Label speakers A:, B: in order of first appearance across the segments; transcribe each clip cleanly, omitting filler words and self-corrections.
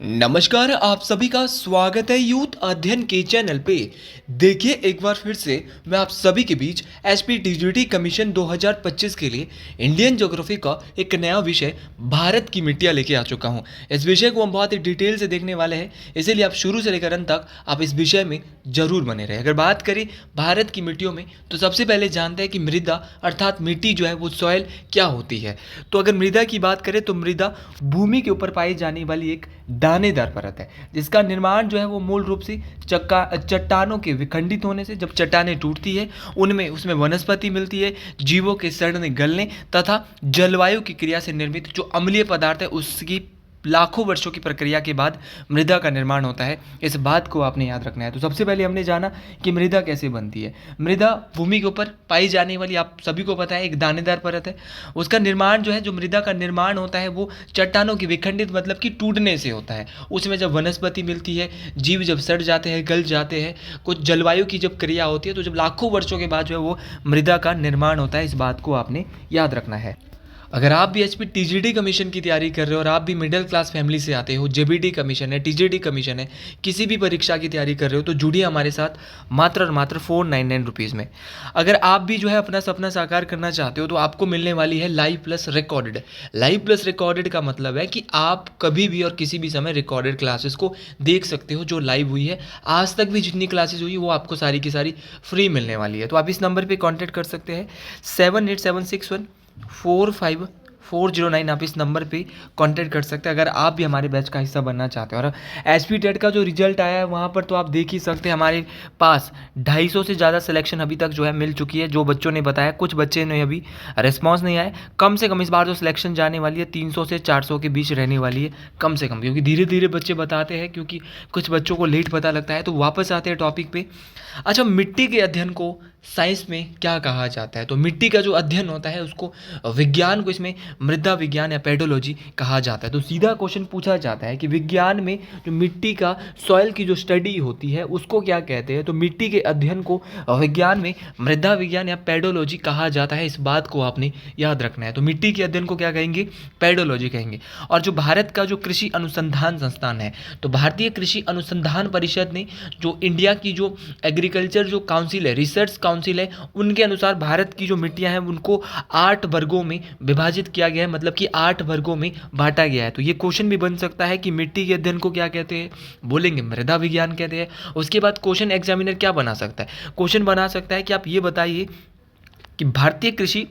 A: नमस्कार, आप सभी का स्वागत है यूथ अध्ययन के चैनल पे। देखिए एक बार फिर से मैं आप सभी के बीच एसपीटीजीटी कमीशन 2025 के लिए इंडियन ज्योग्राफी का एक नया विषय भारत की मिट्टियाँ लेके आ चुका हूँ। इस विषय को हम बहुत ही डिटेल से देखने वाले हैं, इसीलिए आप शुरू से लेकर अंत तक आप इस विषय में जरूर बने रहे। अगर बात करें भारत की मिट्टियों में तो सबसे पहले जानते हैं कि मृदा अर्थात मिट्टी जो है वो सॉइल क्या होती है। तो अगर मृदा की बात करें तो मृदा भूमि के ऊपर पाई जाने वाली एक दानेदार परत है, जिसका निर्माण जो है वो मूल रूप से चट्टानों के विखंडित होने से, जब चट्टानें टूटती है उनमें उसमें वनस्पति मिलती है, जीवों के सड़ने गलने तथा जलवायु की क्रिया से निर्मित जो अम्लीय पदार्थ है उसकी लाखों वर्षों की प्रक्रिया के बाद मृदा का निर्माण होता है। इस बात को आपने याद रखना है। तो सबसे पहले हमने जाना कि मृदा कैसे बनती है। मृदा भूमि के ऊपर पाई जाने वाली, आप सभी को पता है, एक दानेदार परत है। उसका निर्माण जो है, जो मृदा का निर्माण होता है वो चट्टानों की विखंडित मतलब कि टूटने से होता है। उसमें जब वनस्पति मिलती है, जीव जब सड़ जाते हैं, गल जाते हैं, कुछ जलवायु की जब क्रिया होती है, तो जब लाखों वर्षों के बाद जो है वो मृदा का निर्माण होता है। इस बात को आपने याद रखना है। अगर आप भी एचपी टीजीडी कमीशन की तैयारी कर रहे हो और आप भी मिडिल क्लास फैमिली से आते हो, जेबीडी कमीशन है, टीजीडी कमीशन है, किसी भी परीक्षा की तैयारी कर रहे हो, तो जुड़िए हमारे साथ मात्र और मात्र 499 रुपीज़ में। अगर आप भी जो है अपना सपना साकार करना चाहते हो तो आपको मिलने वाली है live plus recorded. Live plus recorded का मतलब है कि आप कभी भी और किसी भी समय रिकॉर्डेड क्लासेस को देख सकते हो जो लाइव हुई है। आज तक भी जितनी क्लासेस हुई वो आपको सारी की सारी फ्री मिलने वाली है। तो आप इस नंबर पर कॉन्टैक्ट कर सकते हैं 7876145409। आप इस नंबर पे कांटेक्ट कर सकते हैं अगर आप भी हमारे बैच का हिस्सा बनना चाहते हैं। और एसपी टेट का जो रिजल्ट आया है वहाँ पर तो आप देख ही सकते हैं, हमारे पास 250 से ज़्यादा सिलेक्शन अभी तक जो है मिल चुकी है। जो बच्चों ने बताया, कुछ बच्चे ने अभी रिस्पॉन्स नहीं आया। कम से कम इस बार जो सिलेक्शन जाने वाली है 300 से 400 के बीच रहने वाली है, कम से कम, क्योंकि धीरे धीरे बच्चे बताते हैं, क्योंकि कुछ बच्चों को लेट पता लगता है। तो वापस आते हैं टॉपिक पे। अच्छा, मिट्टी के अध्ययन को साइंस में क्या कहा जाता है? तो मिट्टी का जो अध्ययन होता है उसको विज्ञान को इसमें मृदा विज्ञान या पेडोलॉजी कहा जाता है। तो सीधा क्वेश्चन पूछा जाता है कि विज्ञान में जो मिट्टी का सॉइल की जो स्टडी होती है उसको क्या कहते हैं? तो मिट्टी के अध्ययन को विज्ञान में मृदा विज्ञान या पेडोलॉजी कहा जाता है। इस बात को आपने याद रखना है। तो मिट्टी के अध्ययन को क्या कहेंगे? पेडोलॉजी कहेंगे। और जो भारत का जो कृषि अनुसंधान संस्थान है, तो भारतीय कृषि अनुसंधान परिषद ने जो इंडिया की जो एग्रीकल्चर जो काउंसिल है, रिसर्च काउंसिल है, उनके अनुसार भारत की जो मिट्टियां हैं उनको 8 वर्गों में विभाजित किया गया है, मतलब कि 8 वर्गों में बांटा गया है। तो ये क्वेश्चन भी बन सकता है कि मिट्टी के अध्ययन को क्या कहते हैं? बोलेंगे मृदा विज्ञान कहते हैं। उसके बाद क्वेश्चन एग्जामिनर क्या बना सकता है? क्वेश्चन बना सकता है कि आप ये बताइए कि भारतीय कृषि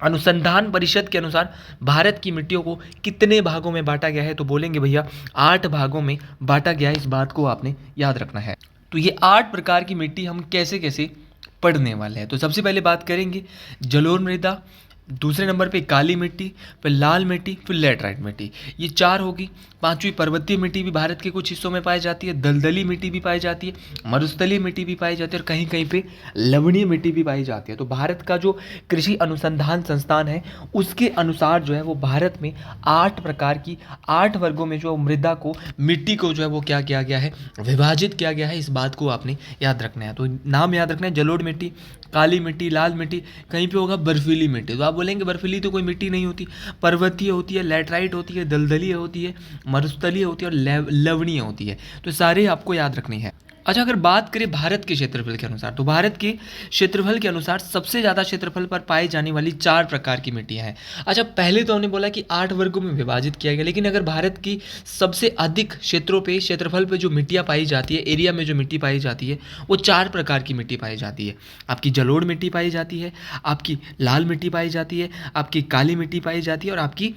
A: अनुसंधान परिषद के अनुसार भारत की मिट्टियों को कितने भागों में बांटा गया है? तो बोलेंगे भैया 8 भागों में बांटा गया है। इस बात को आपने याद रखना है। तो ये 8 प्रकार की मिट्टी हम कैसे कैसे पढ़ने वाले हैं। तो सबसे पहले बात करेंगे जलोढ़ मृदा, दूसरे नंबर पे काली मिट्टी, फिर लाल मिट्टी, फिर लैटराइट मिट्टी, ये 4 होगी। पांचवी पर्वतीय मिट्टी भी भारत के कुछ हिस्सों में पाई जाती है, दलदली मिट्टी भी पाई जाती है, मरुस्थलीय मिट्टी भी पाई जाती है और कहीं कहीं पे लवणीय मिट्टी भी पाई जाती है। तो भारत का जो कृषि अनुसंधान संस्थान है उसके अनुसार जो है वो भारत में 8 प्रकार की 8 वर्गों में जो मृदा को, मिट्टी को जो है वो क्या किया गया है? विभाजित किया गया है। इस बात को आपने याद रखना है। तो नाम याद रखना है, जलोढ़ मिट्टी, काली मिट्टी, लाल मिट्टी, कहीं पे होगा बर्फीली मिट्टी। तो आप बोलेंगे बर्फीली तो कोई मिट्टी नहीं होती, पर्वतीय होती है, लैटराइट होती है, दलदलीय होती है, मरुस्थलीय होती है और लवणीय होती है। तो सारे आपको याद रखनी है। अच्छा, अगर बात करें भारत के क्षेत्रफल के अनुसार, तो भारत के क्षेत्रफल के अनुसार सबसे ज़्यादा क्षेत्रफल पर पाई जाने वाली 4 प्रकार की मिट्टियाँ हैं। अच्छा, पहले तो हमने बोला कि 8 वर्गों में विभाजित किया गया, लेकिन अगर भारत की सबसे अधिक क्षेत्रों पे, क्षेत्रफल पे जो मिट्टियाँ पाई जाती है, एरिया में जो मिट्टी पाई जाती है, वो 4 प्रकार की मिट्टी पाई जाती है। आपकी जलोढ़ मिट्टी पाई जाती है, आपकी लाल मिट्टी पाई जाती है, आपकी काली मिट्टी पाई जाती है और आपकी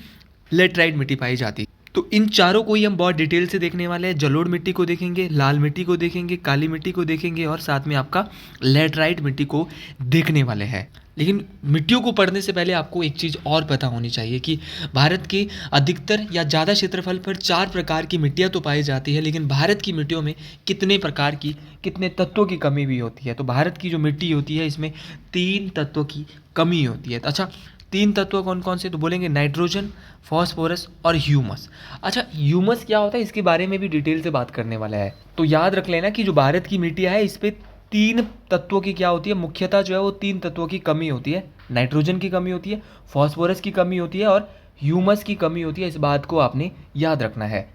A: लेटराइट मिट्टी पाई जाती है। तो इन चारों को ही हम बहुत डिटेल से देखने वाले हैं। जलोढ़ मिट्टी को देखेंगे, लाल मिट्टी को देखेंगे, काली मिट्टी को देखेंगे और साथ में आपका लेटराइट मिट्टी को देखने वाले हैं। लेकिन मिट्टियों को पढ़ने से पहले आपको एक चीज़ और पता होनी चाहिए कि भारत के अधिकतर या ज़्यादा क्षेत्रफल पर 4 प्रकार की मिट्टियाँ तो पाई जाती है, लेकिन भारत की मिट्टियों में कितने प्रकार की, कितने तत्वों की कमी भी होती है। तो भारत की जो मिट्टी होती है इसमें 3 तत्वों की कमी होती है। अच्छा, 3 तत्व कौन कौन से? तो बोलेंगे नाइट्रोजन, फॉस्फोरस और ह्यूमस। अच्छा, ह्यूमस क्या होता है इसके बारे में भी डिटेल से बात करने वाला है। तो याद रख लेना कि जो भारत की मिट्टियाँ है इस पे 3 तत्वों की क्या होती है? मुख्यतः जो है वो 3 तत्वों की कमी होती है। नाइट्रोजन की कमी होती है, फॉस्फोरस की कमी होती है और ह्यूमस की कमी होती है। इस बात को आपने याद रखना है।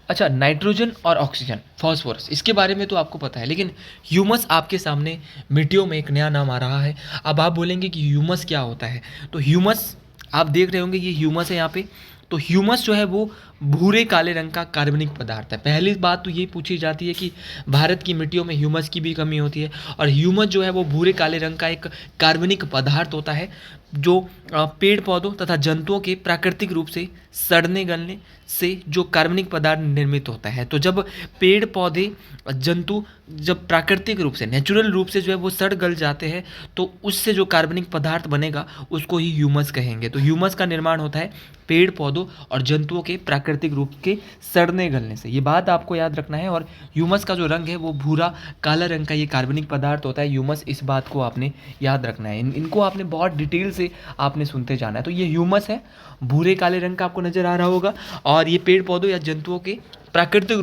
A: अच्छा, नाइट्रोजन और ऑक्सीजन, फॉस्फोरस, इसके बारे में तो आपको पता है, लेकिन ह्यूमस आपके सामने मिट्टियों में एक नया नाम आ रहा है। अब आप बोलेंगे कि ह्यूमस क्या होता है, तो ह्यूमस आप देख रहे होंगे, ये ह्यूमस है यहाँ पे। तो ह्यूमस जो है वो भूरे काले रंग का कार्बनिक पदार्थ है। पहली बात तो ये पूछी जाती है कि भारत की मिट्टियों में ह्यूमस की भी कमी होती है, और ह्यूमस जो है वो भूरे काले रंग का एक कार्बनिक पदार्थ होता है जो पेड़ पौधों तथा जंतुओं के प्राकृतिक रूप से सड़ने गलने से जो कार्बनिक पदार्थ निर्मित होता है। तो जब पेड़ पौधे जंतु जब प्राकृतिक रूप से, नेचुरल रूप से जो है वो सड़ गल जाते हैं, तो उससे जो कार्बनिक पदार्थ बनेगा उसको ही ह्यूमस कहेंगे। तो ह्यूमस का निर्माण होता है पेड़ पौधों और जंतुओं के प्राकृतिक रूप के सड़ने गलने से, ये बात आपको याद रखना है। और ह्यूमस का जो रंग है वो भूरा काला रंग का ये कार्बनिक पदार्थ होता है ह्यूमस, इस बात को आपने याद रखना है। इनको आपने बहुत डिटेल से आपने सुनते जाना है। तो ये ह्यूमस है, भूरे काले रंग का आपको नज़र आ रहा होगा, और ये पेड़ पौधों या जंतुओं के प्राकृतिक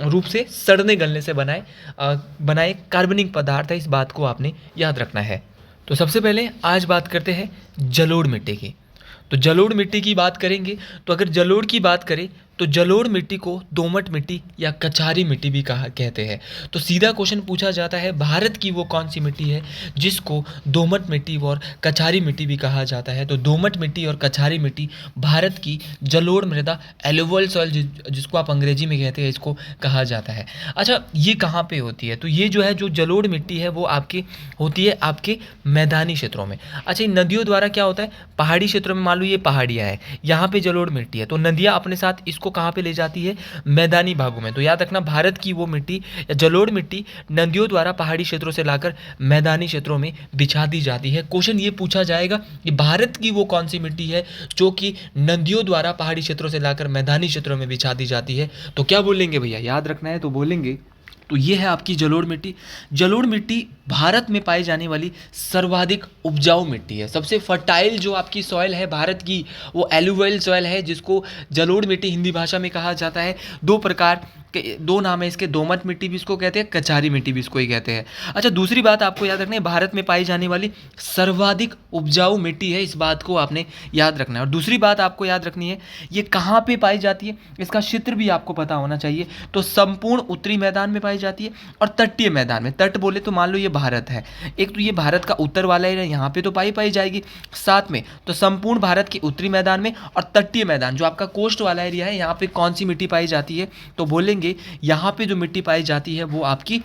A: रूप से सड़ने गलने से बनाए कार्बनिक पदार्थ है, इस बात को आपने याद रखना है। तो सबसे पहले आज बात करते हैं जलोढ़ मिट्टी की। तो जलोढ़ मिट्टी की बात करेंगे, तो अगर जलोढ़ की बात करें तो जलोढ़ मिट्टी को दोमट मिट्टी या कछारी मिट्टी भी कहते हैं। तो सीधा क्वेश्चन पूछा जाता है, भारत की वो कौन सी मिट्टी है जिसको दोमट मिट्टी और कछारी मिट्टी भी कहा जाता है। तो दोमट मिट्टी और कछारी मिट्टी भारत की जलोढ़ मृदा, एलुवियल सॉइल जिसको आप अंग्रेजी में कहते हैं, इसको कहा जाता है। अच्छा, ये कहाँ पे होती है? तो ये जो है जो जलोढ़ मिट्टी है वो आपकी होती है आपके मैदानी क्षेत्रों में। अच्छा, इन नदियों द्वारा क्या होता है, पहाड़ी क्षेत्रों में, मान लो ये पहाड़ियाँ है, यहाँ पे जलोढ़ मिट्टी है, तो नदियाँ अपने साथ इसको कहाँ पे ले जाती है, मैदानी भागों में। तो याद रखना, भारत की वो मिट्टी या जलोढ़ मिट्टी नदियों द्वारा पहाड़ी क्षेत्रों से लाकर मैदानी क्षेत्रों में बिछा दी जाती है। क्वेश्चन ये पूछा जाएगा कि भारत की वो कौन सी मिट्टी है जो कि नदियों द्वारा पहाड़ी क्षेत्रों से लाकर मैदानी क्षेत्रों में बिछा दी जाती है, तो क्या बोलेंगे भैया? याद रखना है तो बोलेंगे, तो ये है आपकी जलोढ़ मिट्टी। जलोढ़ मिट्टी भारत में पाई जाने वाली सर्वाधिक उपजाऊ मिट्टी है। सबसे फर्टाइल जो आपकी सॉइल है भारत की, वो एलुवियल सॉइल है, जिसको जलोढ़ मिट्टी हिंदी भाषा में कहा जाता है। दो प्रकार के, दो नाम है इसके, दोमट मिट्टी भी इसको कहते हैं, कछारी मिट्टी भी इसको ही कहते हैं। अच्छा, दूसरी बात आपको याद रखनी है, भारत में पाई जाने वाली सर्वाधिक उपजाऊ मिट्टी है, इस बात को आपने याद रखना है। और दूसरी बात आपको याद रखनी है, ये कहाँ पे पाई जाती है, इसका क्षेत्र भी आपको पता होना चाहिए। तो संपूर्ण उत्तरी मैदान में पाई जाती है और तटीय मैदान में। तट बोले तो मान लो ये भारत है, एक तो ये भारत का उत्तर वाला एरिया, यहाँ पे तो पाई जाएगी साथ में। तो संपूर्ण भारत के उत्तरी मैदान में और तटीय मैदान जो आपका कोस्ट वाला एरिया है, यहाँ पे कौन सी मिट्टी पाई जाती है, तो बोलेंगे यहाँ पे जो मिट्टी पाई जाती है वो आपकी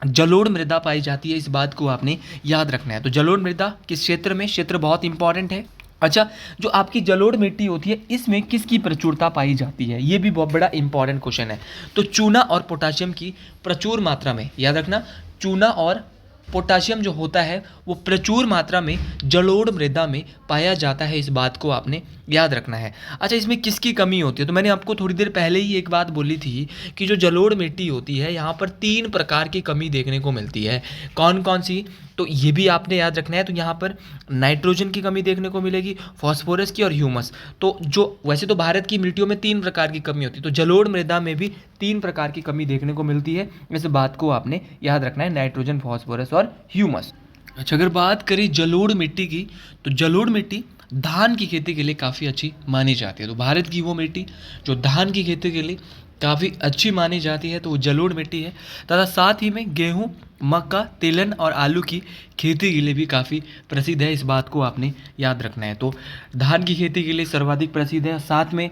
A: जलोढ़ मृदा पाई जाती है, इस बात को आपने याद रखना है। तो जलोढ़ मृदा किस क्षेत्र में, क्षेत्र बहुत इंपॉर्टेंट है। अच्छा, जो आपकी जलोढ़ मिट्टी होती है इसमें किसकी प्रचुरता पाई जाती है, ये भी बहुत बड़ा इंपॉर्टेंट क्वेश्चन है। तो चूना और पोटाशियम की प्रचुर मात्रा में, याद रखना, चूना और पोटाशियम जो होता है वो प्रचुर मात्रा में जलोढ़ मृदा में पाया जाता है, इस बात को आपने याद रखना है। अच्छा, इसमें किसकी कमी होती है, तो मैंने आपको थोड़ी देर पहले ही एक बात बोली थी कि जो जलोढ़ मिट्टी होती है यहाँ पर 3 प्रकार की कमी देखने को मिलती है। कौन कौन सी, तो ये भी आपने याद रखना है। तो यहाँ पर नाइट्रोजन की कमी देखने को मिलेगी, फॉस्फोरस की और ह्यूमस। तो जो वैसे तो भारत की मिट्टियों में 3 प्रकार की कमी होती है, तो जलोढ़ मृदा में भी 3 प्रकार की कमी देखने को मिलती है, इस बात को आपने याद रखना है, नाइट्रोजन, फॉस्फोरस और ह्यूमस। अच्छा, अगर बात करें जलोढ़ मिट्टी की, तो जलोढ़ मिट्टी धान की खेती के लिए काफ़ी अच्छी मानी जाती है। तो भारत की वो मिट्टी जो धान की खेती के लिए काफ़ी अच्छी मानी जाती है तो वो जलोढ़ मिट्टी है, तथा साथ ही में गेहूं, मक्का, तिलहन और आलू की खेती के लिए भी काफ़ी प्रसिद्ध है, इस बात को आपने याद रखना है। तो धान की खेती के लिए सर्वाधिक प्रसिद्ध है, साथ में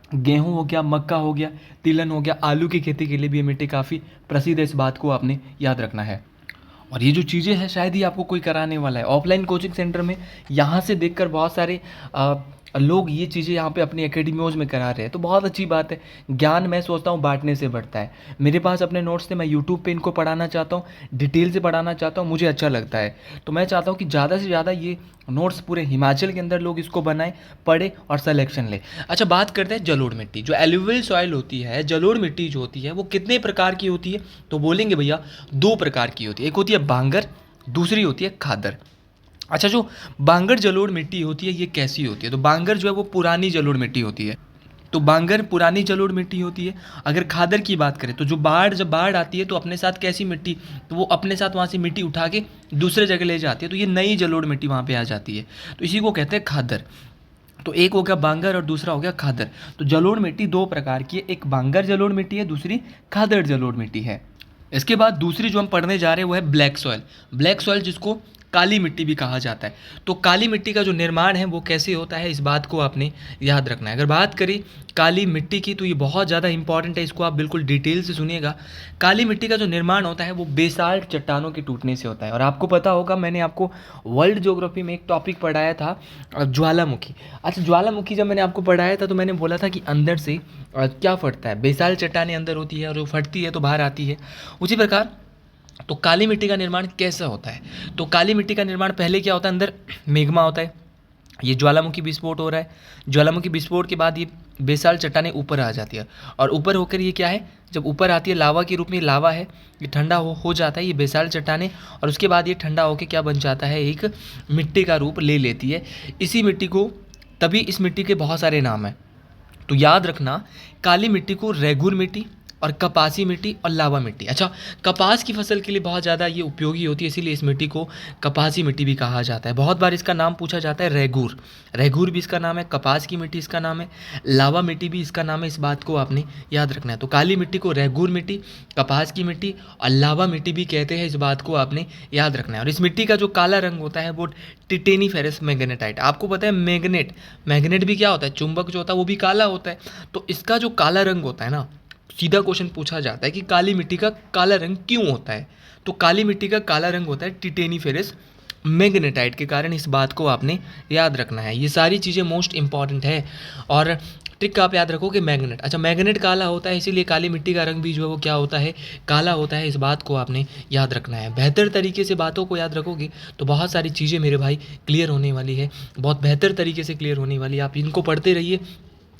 A: गेहूं हो गया, मक्का हो गया, तिलहन हो गया, आलू की खेती के लिए भी ये मिट्टी काफ़ी प्रसिद्ध है, इस बात को आपने याद रखना है। और ये जो चीज़ें हैं शायद ही आपको कोई कराने वाला है ऑफलाइन कोचिंग सेंटर में, यहाँ से देखकर बहुत सारे लोग ये चीज़ें यहाँ पे अपनी एकेडमियोज में करा रहे हैं, तो बहुत अच्छी बात है। ज्ञान मैं सोचता हूँ बांटने से बढ़ता है। मेरे पास अपने नोट्स थे, मैं यूट्यूब पे इनको पढ़ाना चाहता हूँ, डिटेल से पढ़ाना चाहता हूँ, मुझे अच्छा लगता है। तो मैं चाहता हूँ कि ज़्यादा से ज़्यादा ये नोट्स पूरे हिमाचल के अंदर लोग इसको बनाएं, पढ़े और सिलेक्शन ले। अच्छा, बात करते हैं जलोढ़ मिट्टी। जो एलुवियल सॉइल होती है, जलोढ़ मिट्टी जो होती है वो कितने प्रकार की होती है, तो बोलेंगे भैया 2 प्रकार की होती है। एक होती है बांगर, दूसरी होती है खादर। अच्छा, जो बांगर जलोढ़ मिट्टी होती है ये कैसी होती है, तो बांगर जो है वो पुरानी जलोढ़ मिट्टी होती है। तो बांगर पुरानी जलोढ़ मिट्टी होती है। अगर खादर की बात करें तो जब बाढ़ आती है तो अपने साथ कैसी मिट्टी, तो वो अपने साथ वहाँ से मिट्टी उठा के दूसरे जगह ले जाती है, तो ये नई जलोढ़ मिट्टी वहाँ पे आ जाती है, तो इसी को कहते हैं खादर। तो एक हो गया बांगर और दूसरा हो गया खादर। तो जलोढ़ मिट्टी दो प्रकार की है, एक बांगर जलोढ़ मिट्टी है, दूसरी खादर जलोढ़ मिट्टी है। इसके बाद दूसरी जो हम पढ़ने जा रहे हैं वो है ब्लैक सॉइल। ब्लैक सॉइल जिसको काली मिट्टी भी कहा जाता है। तो काली मिट्टी का जो निर्माण है वो कैसे होता है, इस बात को आपने याद रखना है। अगर बात करें काली मिट्टी की तो ये बहुत ज़्यादा इंपॉर्टेंट है, इसको आप बिल्कुल डिटेल से सुनिएगा। काली मिट्टी का जो निर्माण होता है वो बेसाल्ट चट्टानों के टूटने से होता है। और आपको पता होगा, मैंने आपको वर्ल्ड ज्योग्राफी में एक टॉपिक पढ़ाया था ज्वालामुखी। अच्छा, ज्वालामुखी जब मैंने आपको पढ़ाया था तो मैंने बोला था कि अंदर से क्या फटता है, बेसाल्ट चट्टानें अंदर होती है और वो फटती है तो बाहर आती है। उसी प्रकार तो काली मिट्टी का निर्माण कैसा होता है, तो काली मिट्टी का निर्माण पहले क्या होता है, अंदर मेग्मा होता है, ये ज्वालामुखी विस्फोट हो रहा है। ज्वालामुखी विस्फोट के बाद ये बेसाल्ट चट्टानें ऊपर आ जाती है और ऊपर होकर ये क्या है, जब ऊपर आती है लावा के रूप में, लावा है ये ठंडा हो जाता है ये बेसाल्ट चट्टानें, और उसके बाद ये ठंडा होकर क्या बन जाता है, एक मिट्टी का रूप ले लेती है। इसी मिट्टी को, तभी इस मिट्टी के बहुत सारे नाम हैं। तो याद रखना, काली मिट्टी को रेगुर मिट्टी और कपासी मिट्टी और लावा मिट्टी। अच्छा, कपास की फसल के लिए बहुत ज़्यादा ये उपयोगी होती है, इसीलिए इस मिट्टी को कपासी मिट्टी भी कहा जाता है। बहुत बार इसका नाम पूछा जाता है रेगुर, रेगुर भी इसका नाम है, कपास की मिट्टी इसका नाम है, लावा मिट्टी भी इसका नाम है। इस बात को आपने याद रखना है। तो काली मिट्टी को रेगुर मिट्टी, कपास की मिट्टी और लावा मिट्टी भी कहते हैं, इस बात को आपने याद रखना है। और इस मिट्टी का जो काला रंग होता है वो टिटेनीफेरस मैग्नेटाइट। आपको पता है मैग्नेट, मैग्नेट भी क्या होता है, चुंबक जो होता है वो भी काला होता है। तो इसका जो काला रंग होता है ना, सीधा क्वेश्चन पूछा जाता है कि काली मिट्टी का काला रंग क्यों होता है, तो काली मिट्टी का काला रंग होता है टिटेनीफेरस मैग्नेटाइट के कारण। इस बात को आपने याद रखना है। ये सारी चीज़ें मोस्ट इंपॉर्टेंट है। और ट्रिक आप याद रखो कि मैग्नेट, अच्छा मैग्नेट काला होता है, इसीलिए काली मिट्टी का रंग भी जो है वो क्या होता है, काला होता है। इस बात को आपने याद रखना है। बेहतर तरीके से बातों को याद रखोगे तो बहुत सारी चीज़ें मेरे भाई क्लियर होने वाली है, बहुत बेहतर तरीके से क्लियर होने वाली है। आप इनको पढ़ते रहिए,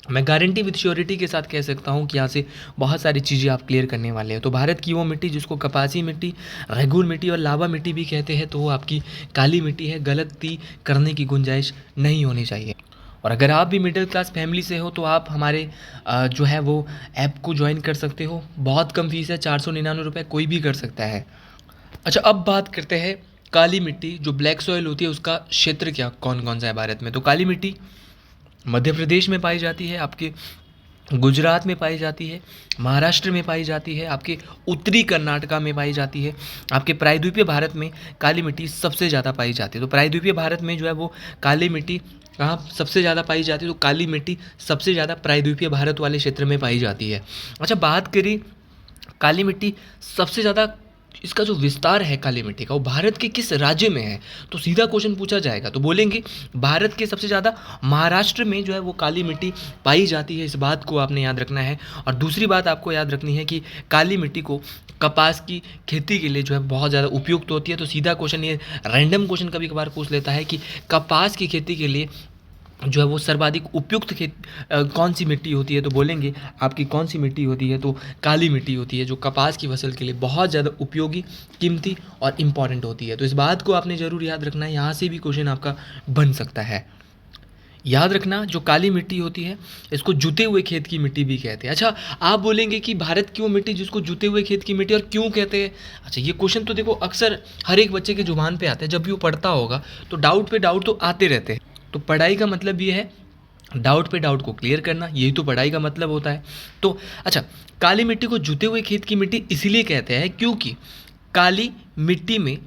A: मैं गारंटी विद श्योरिटी के साथ कह सकता हूँ कि यहाँ से बहुत सारी चीज़ें आप क्लियर करने वाले हैं। तो भारत की वो मिट्टी जिसको कपासी मिट्टी, रेगुर मिट्टी और लावा मिट्टी भी कहते हैं, तो वो आपकी काली मिट्टी है। गलती करने की गुंजाइश नहीं होनी चाहिए। और अगर आप भी मिडिल क्लास फैमिली से हो तो आप हमारे जो है वो ऐप को ज्वाइन कर सकते हो। बहुत कम फीस है, 499 रुपये, कोई भी कर सकता है। अच्छा, अब बात करते हैं काली मिट्टी जो ब्लैक सॉइल होती है उसका क्षेत्र क्या कौन कौन सा है भारत में। तो काली मिट्टी मध्य प्रदेश में पाई जाती है, आपके गुजरात में पाई जाती है, महाराष्ट्र में पाई जाती है, आपके उत्तरी कर्नाटका में पाई जाती है। आपके प्रायद्वीपीय भारत में काली मिट्टी सबसे ज़्यादा पाई जाती है। तो प्रायद्वीपीय भारत में जो है वो काली मिट्टी कहाँ सबसे ज़्यादा पाई जाती है, तो काली मिट्टी सबसे ज़्यादा प्रायद्वीपीय भारत वाले क्षेत्र में पाई जाती है। अच्छा, बात करें काली मिट्टी सबसे ज़्यादा इसका जो विस्तार है काली मिट्टी का, वो भारत के किस राज्य में है, तो सीधा क्वेश्चन पूछा जाएगा तो बोलेंगे भारत के सबसे ज़्यादा महाराष्ट्र में जो है वो काली मिट्टी पाई जाती है। इस बात को आपने याद रखना है। और दूसरी बात आपको याद रखनी है कि काली मिट्टी को कपास की खेती के लिए जो है बहुत ज़्यादा उपयुक्त होती है। तो सीधा क्वेश्चन, ये रैंडम क्वेश्चन कभी कभार पूछ लेता है कि कपास की खेती के लिए जो है वो सर्वाधिक उपयुक्त कौन सी मिट्टी होती है, तो बोलेंगे आपकी कौन सी मिट्टी होती है, तो काली मिट्टी होती है, जो कपास की फसल के लिए बहुत ज़्यादा उपयोगी, कीमती और इम्पॉर्टेंट होती है। तो इस बात को आपने ज़रूर याद रखना है, यहाँ से भी क्वेश्चन आपका बन सकता है। याद रखना, जो काली मिट्टी होती है इसको जुते हुए खेत की मिट्टी भी कहते हैं। अच्छा, आप बोलेंगे कि भारत की वो मिट्टी जिसको जुते हुए खेत की मिट्टी और क्यों कहते हैं। अच्छा, ये क्वेश्चन तो देखो अक्सर हर एक बच्चे के जुबान पे आता है, जब भी वो पढ़ता होगा तो डाउट पे डाउट तो आते रहते हैं। तो पढ़ाई का मतलब ये है डाउट पे डाउट को क्लियर करना, यही तो पढ़ाई का मतलब होता है। तो अच्छा, काली मिट्टी को जुते हुए खेत की मिट्टी इसलिए कहते हैं क्योंकि काली मिट्टी में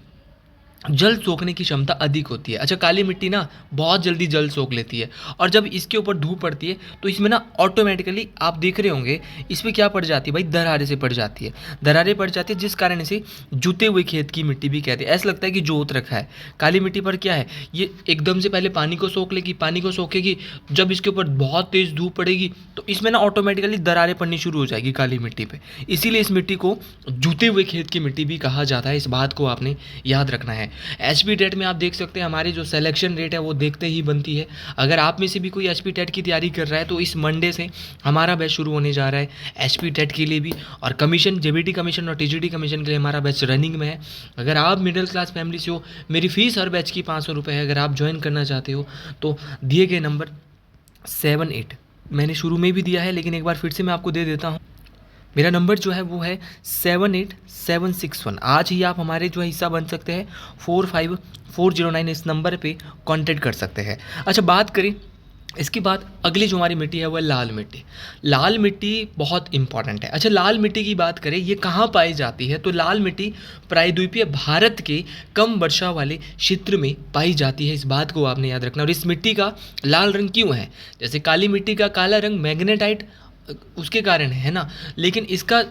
A: जल सोखने की क्षमता अधिक होती है। अच्छा, काली मिट्टी ना बहुत जल्दी जल सोख लेती है और जब इसके ऊपर धूप पड़ती है तो इसमें ना ऑटोमेटिकली आप देख रहे होंगे इसमें क्या पड़ जाती है भाई, दरारें से पड़ जाती है, दरारें पड़ जाती है, जिस कारण इसे जुते हुए खेत की मिट्टी भी कहते हैं। ऐसा लगता है कि जोत रखा है। काली मिट्टी पर क्या है, ये एकदम से पहले पानी को सोख लेगी, पानी को सोखेगी, जब इसके ऊपर बहुत तेज़ धूप पड़ेगी तो इसमें ना ऑटोमेटिकली दरारें पड़नी शुरू हो जाएगी काली मिट्टी पर। इसीलिए इस मिट्टी को जुते हुए खेत की मिट्टी भी कहा जाता है। इस बात को आपने याद रखना है। एचपी टेट में आप देख सकते हैं हमारी जो सिलेक्शन रेट है वो देखते ही बनती है। अगर आप में से भी कोई एचपी टेट की तैयारी कर रहा है तो इस मंडे से हमारा बैच शुरू होने जा रहा है एचपी टेट के लिए भी, और कमीशन जेबीटी कमीशन और टीजीटी कमीशन के लिए हमारा बैच रनिंग में है। अगर आप मिडिल क्लास फैमिली से हो, मेरी फ़ीस हर बैच की 500 रुपये है। अगर आप ज्वाइन करना चाहते हो तो दिए गए नंबर 78 मैंने शुरू में भी दिया है, लेकिन एक बार फिर से मैं आपको दे देता हूँ। मेरा नंबर जो है वो है 78761। आज ही आप हमारे जो है हिस्सा बन सकते हैं। 45409 इस नंबर पे कांटेक्ट कर सकते हैं। अच्छा, बात करें इसके बाद अगली जो हमारी मिट्टी है वो है लाल मिट्टी। लाल मिट्टी बहुत इंपॉर्टेंट है। अच्छा, लाल मिट्टी की बात करें, ये कहाँ पाई जाती है? तो लाल मिट्टी प्रायद्वीपीय भारत के कम वर्षा वाले क्षेत्र में पाई जाती है, इस बात को आपने याद रखना। और इस मिट्टी का लाल रंग क्यों है? जैसे काली मिट्टी का काला रंग मैग्नेटाइट उसके कारण है ना, लेकिन इसका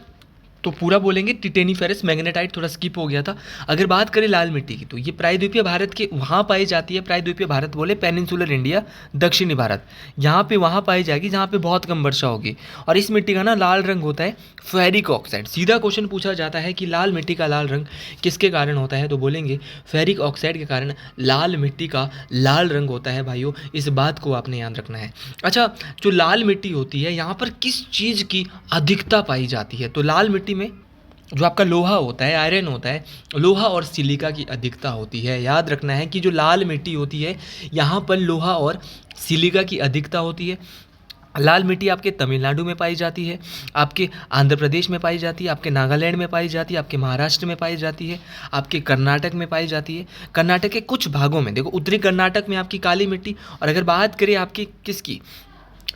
A: तो पूरा बोलेंगे टिटेनीफेरस मैग्नेटाइट, थोड़ा स्किप हो गया था। अगर बात करें लाल मिट्टी की, तो ये प्रायद्वीपीय भारत के वहाँ पाई जाती है। प्रायद्वीपीय भारत बोले पेनिनसुलर इंडिया, दक्षिणी भारत, यहाँ पे वहाँ पाई जाएगी जहाँ पे बहुत कम वर्षा होगी। और इस मिट्टी का ना लाल रंग होता है फेरिक ऑक्साइड। सीधा क्वेश्चन पूछा जाता है कि लाल मिट्टी का लाल रंग किसके कारण होता है, तो बोलेंगे फेरिक ऑक्साइड के कारण लाल मिट्टी का लाल रंग होता है भाइयों, इस बात को आपने याद रखना है। अच्छा, जो लाल मिट्टी होती है यहाँ पर किस चीज़ की अधिकता पाई जाती है? तो लाल मिट्टी में जो आपका लोहा होता है, आयरन होता है, लोहा और सिलिका की अधिकता होती है। याद रखना है कि जो लाल मिट्टी होती है यहाँ पर लोहा और सिलिका की अधिकता होती है। लाल मिट्टी आपके तमिलनाडु में पाई जाती है, आपके आंध्र प्रदेश में पाई जाती है, आपके नागालैंड में पाई जाती है, आपके महाराष्ट्र में पाई जाती है, आपके कर्नाटक में पाई जाती है। कर्नाटक के कुछ भागों में, देखो उत्तरी कर्नाटक में आपकी काली मिट्टी। और अगर बात करें आपकी किसकी,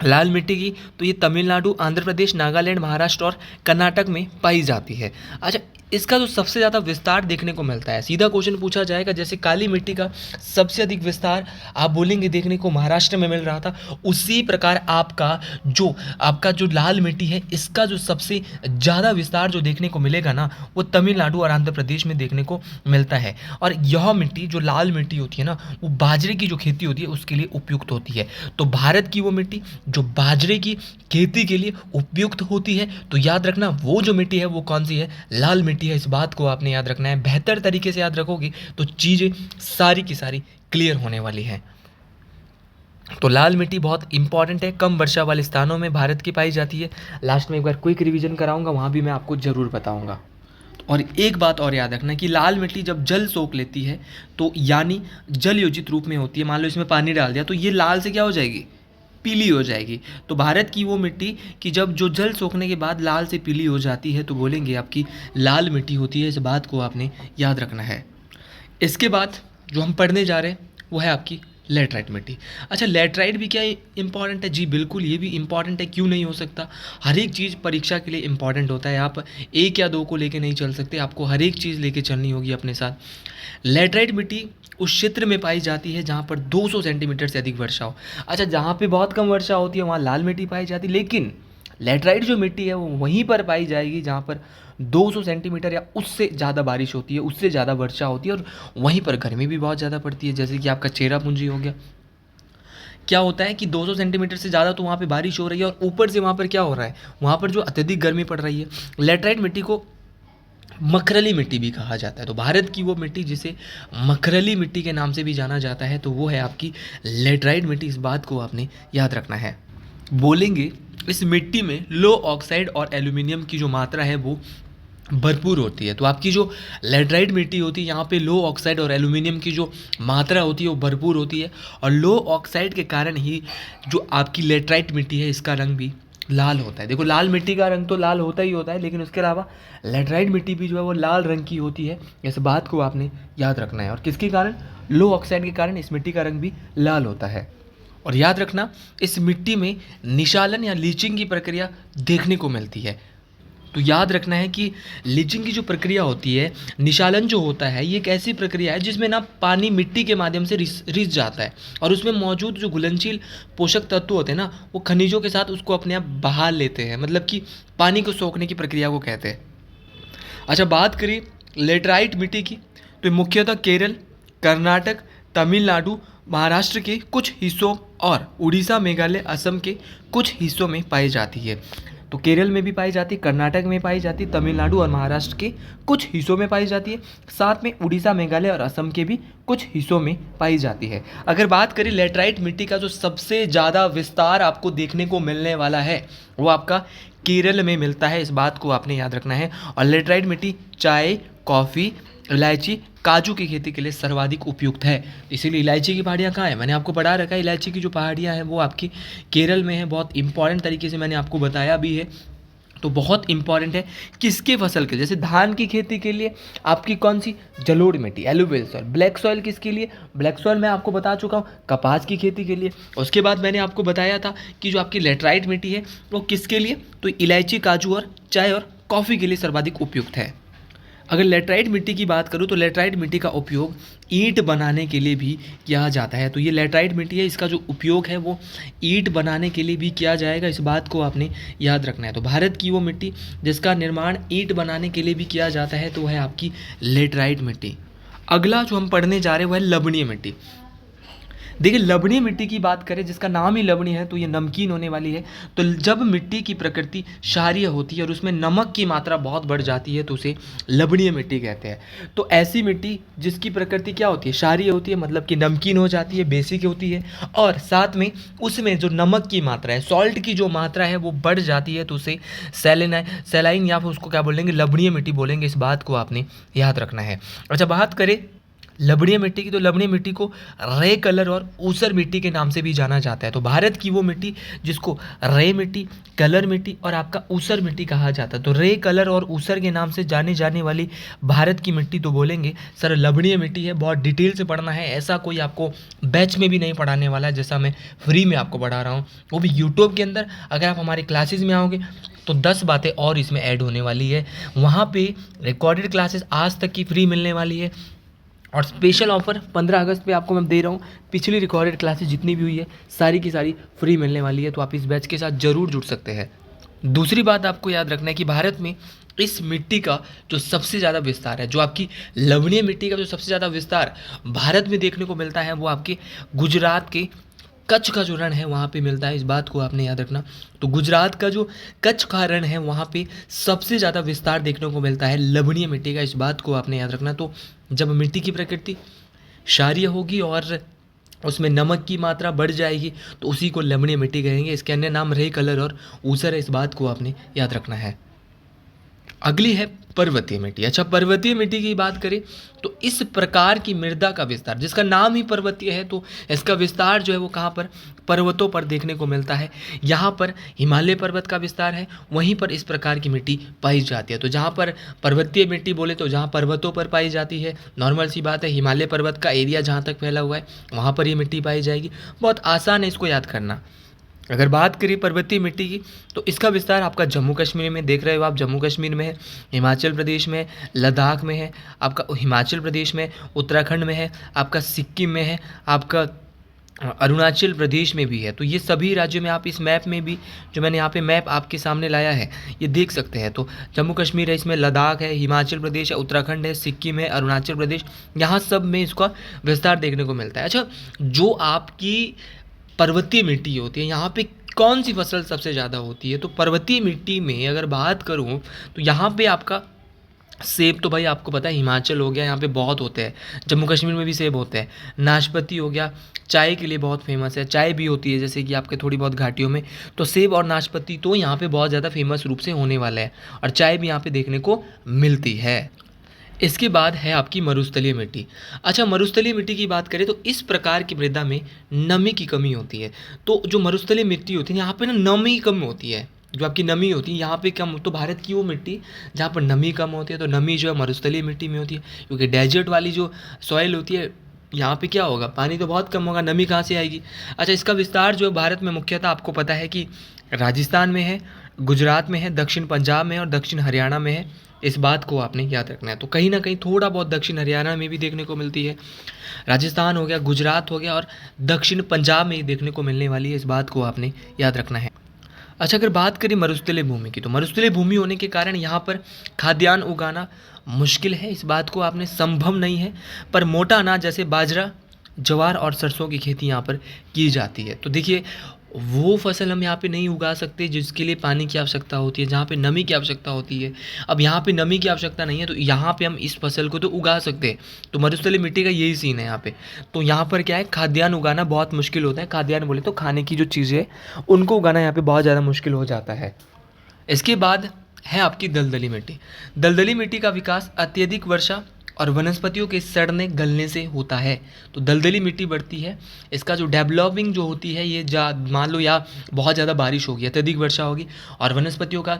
A: लाल मिट्टी की, तो ये तमिलनाडु, आंध्र प्रदेश, नागालैंड, महाराष्ट्र और कर्नाटक में पाई जाती है। अच्छा, इसका जो सबसे ज़्यादा विस्तार देखने को मिलता है, सीधा क्वेश्चन पूछा जाएगा, जैसे काली मिट्टी का सबसे अधिक विस्तार आप बोलेंगे देखने को महाराष्ट्र में मिल रहा था, उसी प्रकार आपका जो लाल मिट्टी है इसका जो सबसे ज़्यादा विस्तार जो देखने को मिलेगा ना, वो तमिलनाडु और आंध्र प्रदेश में देखने को मिलता है। और यह मिट्टी जो लाल मिट्टी होती है ना, वो बाजरे की जो खेती होती है उसके लिए उपयुक्त होती है। तो भारत की वो मिट्टी जो बाजरे की खेती के लिए उपयुक्त होती है, तो याद रखना वो जो मिट्टी है वो कौन सी है, लाल मिट्टी है। इस बात को आपने याद रखना है। बेहतर तरीके से याद रखोगे तो चीज़ें सारी की सारी क्लियर होने वाली हैं। तो लाल मिट्टी बहुत इंपॉर्टेंट है, कम वर्षा वाले स्थानों में भारत की पाई जाती है। लास्ट में एक बार क्विक रिवीजन कराऊंगा, वहाँ भी मैं आपको ज़रूर बताऊंगा। और एक बात और याद रखना कि लाल मिट्टी जब जल सोख लेती है, तो यानी जल योजित रूप में होती है, मान लो इसमें पानी डाल दिया तो ये लाल से क्या हो जाएगी, पीली हो जाएगी। तो भारत की वो मिट्टी कि जब जो जल सोखने के बाद लाल से पीली हो जाती है, तो बोलेंगे आपकी लाल मिट्टी होती है। इस बात को आपने याद रखना है। इसके बाद जो हम पढ़ने जा रहे हैं वो है आपकी लेटराइट मिट्टी। अच्छा, लेटराइट भी क्या इंपॉर्टेंट है? जी बिल्कुल, ये भी इंपॉर्टेंट है, क्यों नहीं हो सकता। हर एक चीज़ परीक्षा के लिए इंपॉर्टेंट होता है। आप एक या दो को लेके नहीं चल सकते, आपको हर एक चीज़ लेके चलनी होगी अपने साथ। लेटराइट मिट्टी उस क्षेत्र में पाई जाती है जहाँ पर 200 सेंटीमीटर से अधिक वर्षा हो। अच्छा, जहाँ पे बहुत कम वर्षा होती है वहाँ लाल मिट्टी पाई जाती है, लेकिन लेटराइट जो मिट्टी है वो वहीं पर पाई जाएगी जहाँ पर 200 सेंटीमीटर या उससे ज़्यादा बारिश होती है, उससे ज़्यादा वर्षा होती है, और वहीं पर गर्मी भी बहुत ज़्यादा पड़ती है। जैसे कि आपका चेरापूंजी हो गया, क्या होता है कि 200 सेंटीमीटर से ज़्यादा तो वहाँ पे बारिश हो रही है, और ऊपर से वहाँ पर क्या हो रहा है, वहाँ पर जो अत्यधिक गर्मी पड़ रही है। लेटराइट मिट्टी को मखरली मिट्टी भी कहा जाता है। तो भारत की वो मिट्टी जिसे मखरली मिट्टी के नाम से भी जाना जाता है, तो वो है आपकी लेटराइट मिट्टी। इस बात को आपने याद रखना है। बोलेंगे इस मिट्टी में लो ऑक्साइड और एल्यूमिनियम की जो मात्रा है वो भरपूर होती है। तो आपकी जो लेटराइट मिट्टी होती है यहाँ पे लो ऑक्साइड और एल्यूमिनियम की जो मात्रा होती है वो भरपूर होती है, और लो ऑक्साइड के कारण ही जो आपकी लेटराइट मिट्टी है इसका रंग भी लाल होता है। देखो, लाल मिट्टी का रंग तो लाल होता ही होता है, लेकिन उसके अलावा लेटराइट मिट्टी भी जो है वो लाल रंग की होती है। इस बात को आपने याद रखना है। और किसके कारण, लो ऑक्साइड के कारण इस मिट्टी का रंग भी लाल होता है। और याद रखना, इस मिट्टी में निशालन या लीचिंग की प्रक्रिया देखने को मिलती है। तो याद रखना है कि लीचिंग की जो प्रक्रिया होती है, निशालन जो होता है, ये एक ऐसी प्रक्रिया है जिसमें ना पानी मिट्टी के माध्यम से रिस जाता है, और उसमें मौजूद जो घुलनशील पोषक तत्व होते हैं ना, वो खनिजों के साथ उसको अपने आप बहा लेते हैं, मतलब कि पानी को सोखने की प्रक्रिया को कहते हैं। अच्छा, बात करें लेटराइट मिट्टी की, तो मुख्यतः केरल, कर्नाटक, तमिलनाडु, महाराष्ट्र के कुछ हिस्सों और उड़ीसा, मेघालय, असम के कुछ हिस्सों में पाई जाती है। तो केरल में भी पाई जाती है, कर्नाटक में पाई जाती है, तमिलनाडु और महाराष्ट्र के कुछ हिस्सों में पाई जाती है, साथ में उड़ीसा, मेघालय और असम के भी कुछ हिस्सों में पाई जाती है। अगर बात करें लेटराइट मिट्टी का जो सबसे ज़्यादा विस्तार आपको देखने को मिलने वाला है वो आपका केरल में मिलता है। इस बात को आपने याद रखना है। और लेटराइट मिट्टी चाय, कॉफ़ी, इलायची, काजू की खेती के लिए सर्वाधिक उपयुक्त है। इसीलिए इलायची की पहाड़ियाँ कहाँ हैं, मैंने आपको पढ़ा रखा है। इलायची की जो पहाड़ियाँ हैं वो आपकी केरल में है, बहुत इंपॉर्टेंट तरीके से मैंने आपको बताया भी है। तो बहुत इंपॉर्टेंट है किसके फसल के, जैसे धान की खेती के लिए आपकी कौन सी, जलोढ़ मिट्टी, एलुवियल सॉइल। ब्लैक सॉइल किसके लिए, ब्लैक सॉइल मैं आपको बता चुका हूँ कपास की खेती के लिए। उसके बाद मैंने आपको बताया था कि जो आपकी लेटराइट मिट्टी है वो किसके लिए, तो इलायची, काजू और चाय और कॉफ़ी के लिए सर्वाधिक उपयुक्त है। अगर लेटराइट मिट्टी की बात करूँ तो लेटराइट मिट्टी का उपयोग ईंट बनाने के लिए भी किया जाता है। तो ये लेटराइट मिट्टी है, इसका जो उपयोग है वो ईंट बनाने के लिए भी किया जाएगा, इस बात को आपने याद रखना है। तो भारत की वो मिट्टी जिसका निर्माण ईंट बनाने के लिए भी किया जाता है तो वह है आपकी लेटराइट मिट्टी। अगला जो हम पढ़ने जा रहे हैं वह है लवणीय मिट्टी। देखिए लवणीय मिट्टी की बात करें, जिसका नाम ही लवणीय है तो ये नमकीन होने वाली है। तो जब मिट्टी की प्रकृति क्षारीय होती है और उसमें नमक की मात्रा बहुत बढ़ जाती है तो उसे लवणीय मिट्टी कहते हैं। तो ऐसी मिट्टी जिसकी प्रकृति क्या होती है, क्षारीय होती है, मतलब कि नमकीन हो जाती है, बेसिक होती है, और साथ में उसमें जो नमक की मात्रा है, सॉल्ट की जो मात्रा है वो बढ़ जाती है तो उसे सैलाइन या फिर उसको क्या बोलेंगे, लवणीय मिट्टी बोलेंगे। इस बात को आपने याद रखना है। अच्छा, बात करें लवणीय मिट्टी की, तो लवणीय मिट्टी को रे कलर और ऊसर मिट्टी के नाम से भी जाना जाता है। तो भारत की वो मिट्टी जिसको रे मिट्टी, कलर मिट्टी और आपका ऊसर मिट्टी कहा जाता है। तो रे, कलर और ऊसर के नाम से जाने जाने वाली भारत की मिट्टी तो बोलेंगे सर लवणीय मिट्टी है। बहुत डिटेल से पढ़ना है, ऐसा कोई आपको बैच में भी नहीं पढ़ाने वाला है, जैसा मैं फ्री में आपको पढ़ा रहा हूँ, वो भी यूट्यूब के अंदर। अगर आप हमारे क्लासेज में आओगे तो 10 बातें और इसमें ऐड होने वाली है। वहाँ पे रिकॉर्डेड क्लासेस आज तक की फ्री मिलने वाली है, और स्पेशल ऑफर 15 अगस्त पे आपको मैं दे रहा हूँ। पिछली रिकॉर्डेड क्लासेस जितनी भी हुई है सारी की सारी फ्री मिलने वाली है, तो आप इस बैच के साथ ज़रूर जुड़ सकते हैं। दूसरी बात आपको याद रखना है कि भारत में इस मिट्टी का जो सबसे ज़्यादा विस्तार है, जो आपकी लवणीय मिट्टी का जो सबसे ज़्यादा विस्तार भारत में देखने को मिलता है वो आपके गुजरात के कच्छ का जो रण है वहाँ पे मिलता है। इस बात को आपने याद रखना। तो गुजरात का जो कच्छ का रण है वहाँ पे सबसे ज़्यादा विस्तार देखने को मिलता है लवणीय मिट्टी का, इस बात को आपने याद रखना। तो जब मिट्टी की प्रकृति क्षारीय होगी और उसमें नमक की मात्रा बढ़ जाएगी तो उसी को लवणीय मिट्टी कहेंगे। इसके अन्य नाम रे, कलर और ऊसर है, इस बात को आपने याद रखना है। अगली है पर्वतीय मिट्टी। अच्छा, पर्वतीय मिट्टी की बात करें तो इस प्रकार की मृदा का विस्तार, जिसका नाम ही पर्वतीय है, तो इसका विस्तार जो है वो कहाँ पर, पर्वतों पर देखने को मिलता है। यहाँ पर हिमालय पर्वत का विस्तार है, वहीं पर इस प्रकार की मिट्टी पाई जाती है। तो जहाँ पर पर्वतीय मिट्टी बोले तो जहाँ पर्वतों पर पाई जाती है, नॉर्मल सी बात है, हिमालय पर्वत का एरिया जहाँ तक फैला हुआ है वहाँ पर ये मिट्टी पाई जाएगी। बहुत आसान है इसको याद करना। अगर बात करें पर्वतीय मिट्टी की तो इसका विस्तार आपका जम्मू कश्मीर में देख रहे हो आप, जम्मू कश्मीर में है, हिमाचल प्रदेश में, लद्दाख में है, आपका हिमाचल प्रदेश में, उत्तराखंड में है, आपका सिक्किम में है, आपका अरुणाचल प्रदेश में भी है। तो ये सभी राज्यों में आप इस मैप में भी, जो मैंने यहाँ पे मैप आपके सामने लाया है, ये देख सकते हैं। तो जम्मू कश्मीर है, इसमें लद्दाख है, हिमाचल प्रदेश है, उत्तराखंड है, सिक्किम है, अरुणाचल प्रदेश, यहाँ सब में इसका विस्तार देखने को मिलता है। अच्छा, जो आपकी पर्वतीय मिट्टी होती है यहाँ पे कौन सी फसल सबसे ज़्यादा होती है, तो पर्वतीय मिट्टी में अगर बात करूँ तो यहाँ पे आपका सेब, तो भाई आपको पता है हिमाचल हो गया, यहाँ पे बहुत होते हैं, जम्मू कश्मीर में भी सेब होते हैं। नाशपाती हो गया, चाय के लिए बहुत फेमस है, चाय भी होती है जैसे कि आपके थोड़ी बहुत घाटियों में। तो सेब और नाशपाती तो यहाँ पे बहुत ज़्यादा फेमस रूप से होने वाला है, और चाय भी यहाँ पे देखने को मिलती है। इसके बाद है आपकी मरुस्थलीय मिट्टी। अच्छा, मरुस्थलीय मिट्टी की बात करें तो इस प्रकार की मृदा में नमी की कमी होती है। तो जो मरुस्थलीय मिट्टी होती है यहाँ पे ना नमी कम होती है, जो आपकी नमी होती है यहाँ पे कम। तो भारत की वो मिट्टी जहाँ पर नमी कम होती है, तो नमी जो है मरुस्थलीय मिट्टी में होती है, क्योंकि डेजर्ट वाली जो सॉइल होती है यहाँ पे क्या होगा, पानी तो बहुत कम होगा, नमी कहाँ से आएगी। अच्छा, इसका विस्तार जो है भारत में मुख्यतः आपको पता है कि राजस्थान में है, गुजरात में है, दक्षिण पंजाब में है और दक्षिण हरियाणा में है। इस बात को आपने याद रखना है। तो कहीं ना कहीं थोड़ा बहुत दक्षिण हरियाणा में भी देखने को मिलती है, राजस्थान हो गया, गुजरात हो गया और दक्षिण पंजाब में ही देखने को मिलने वाली है। इस बात को आपने याद रखना है। अच्छा, अगर बात करें मरुस्थलीय भूमि की, तो मरुस्थलीय भूमि होने के कारण यहाँ पर खाद्यान्न उगाना मुश्किल है, इस बात को आपने, संभव नहीं है, पर मोटा अनाज जैसे बाजरा, ज्वार और सरसों की खेती यहाँ पर की जाती है। तो देखिए वो फसल हम यहाँ पे नहीं उगा सकते जिसके लिए पानी की आवश्यकता होती है, जहाँ पे नमी की आवश्यकता होती है। अब यहाँ पे नमी की आवश्यकता नहीं है, तो यहाँ पे हम इस फसल को तो उगा सकते हैं। तो मरुस्थलीय मिट्टी का यही सीन है यहाँ पे। तो यहाँ पर क्या है, खाद्यान्न उगाना बहुत मुश्किल होता है। खाद्यान्न बोले तो खाने की जो चीज़ें उनको उगाना यहाँ पे बहुत ज़्यादा मुश्किल हो जाता है। इसके बाद है आपकी दलदली मिट्टी। दलदली मिट्टी का विकास अत्यधिक वर्षा और वनस्पतियों के सड़ने गलने से होता है। तो दलदली मिट्टी बढ़ती है, इसका जो डेवलपिंग जो होती है ये मान लो या बहुत ज़्यादा बारिश होगी, अत्यधिक वर्षा होगी और वनस्पतियों का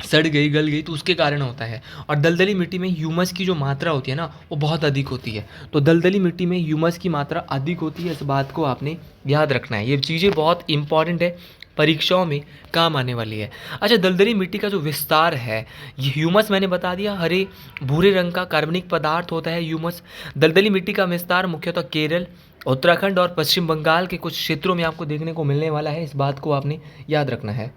A: सड़ गई, गल गई, तो उसके कारण होता है। और दलदली मिट्टी में ह्यूमस की जो मात्रा होती है ना, वो बहुत अधिक होती है। तो दलदली मिट्टी में ह्यूमस की मात्रा अधिक होती है, इस बात को आपने याद रखना है। ये चीज़ें बहुत इंपॉर्टेंट है, परीक्षाओं में काम आने वाली है। अच्छा, दलदली मिट्टी का जो विस्तार है, ये ह्यूमस मैंने बता दिया, हरे भूरे रंग का कार्बनिक पदार्थ होता है ह्यूमस। दलदली मिट्टी का विस्तार मुख्यतः केरल, उत्तराखंड और पश्चिम बंगाल के कुछ क्षेत्रों में आपको देखने को मिलने वाला है, इस बात को आपने याद रखना है।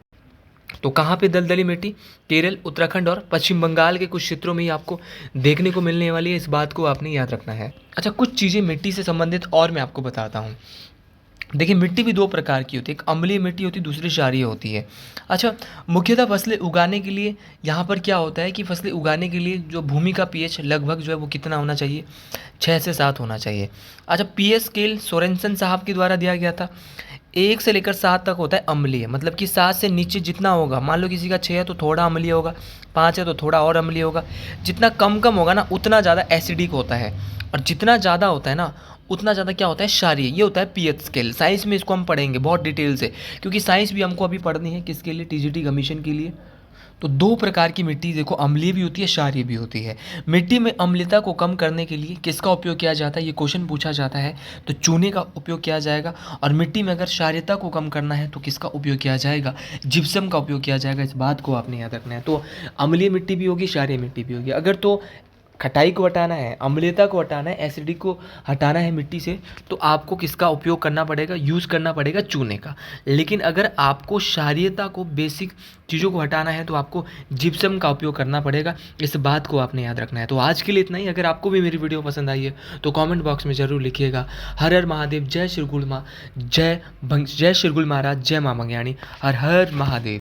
A: तो कहाँ पे दलदली मिट्टी? केरल, उत्तराखंड और पश्चिम बंगाल के कुछ क्षेत्रों में ही आपको देखने को मिलने वाली है, इस बात को आपने याद रखना है। अच्छा, कुछ चीज़ें मिट्टी से संबंधित और मैं आपको बताता हूँ। देखिए, मिट्टी भी दो प्रकार की होती है, एक अम्लीय मिट्टी होती है, दूसरी क्षारीय होती है। अच्छा, मुख्यतः फसलें उगाने के लिए यहाँ पर क्या होता है कि फसलें उगाने के लिए जो भूमि का पीएच लगभग जो है वो कितना होना चाहिए? 6 से 7 होना चाहिए। अच्छा, पीएच स्केल सोरेनसन साहब के द्वारा दिया गया था। 1 से लेकर 7 तक होता है अम्लीय, मतलब कि 7 से नीचे जितना होगा, मान लो किसी का 6 है तो थोड़ा अम्लीय होगा, 5 है तो थोड़ा और अम्लीय होगा। जितना कम कम होगा ना, उतना ज़्यादा एसिडिक होता है, और जितना ज़्यादा होता है ना, उतना ज़्यादा क्या होता है? क्षारीय। ये होता है पीएच स्केल। साइंस में इसको हम पढ़ेंगे बहुत डिटेल से, क्योंकि साइंस भी हमको अभी पढ़नी है, किसके लिए? टीजीटी कमीशन के लिए। तो दो प्रकार की मिट्टी देखो, अम्लीय भी होती है, क्षारीय भी होती है। मिट्टी में अम्लता को कम करने के लिए किसका उपयोग किया जाता है? ये क्वेश्चन पूछा जाता है, तो चूने का उपयोग किया जाएगा। और मिट्टी में अगर क्षारीयता को कम करना है तो किसका उपयोग किया जाएगा? जिप्सम का उपयोग किया जाएगा, इस बात को आपने याद रखना है। तो अम्लीय मिट्टी भी होगी, क्षारीय मिट्टी भी होगी। अगर तो खटाई को हटाना है, अम्लीयता को हटाना है, एसिडिक को हटाना है मिट्टी से, तो आपको किसका उपयोग करना पड़ेगा? यूज़ करना पड़ेगा चूने का। लेकिन अगर आपको क्षारीयता को, बेसिक चीज़ों को हटाना है, तो आपको जिप्सम का उपयोग करना पड़ेगा, इस बात को आपने याद रखना है। तो आज के लिए इतना ही। अगर आपको भी मेरी वीडियो पसंद आई है तो कमेंट बॉक्स में ज़रूर लिखिएगा। हर हर महादेव, जय श्री गुल माँ, जय श्री गुल महाराज, जय माँ मंगयाणी, हर हर महादेव।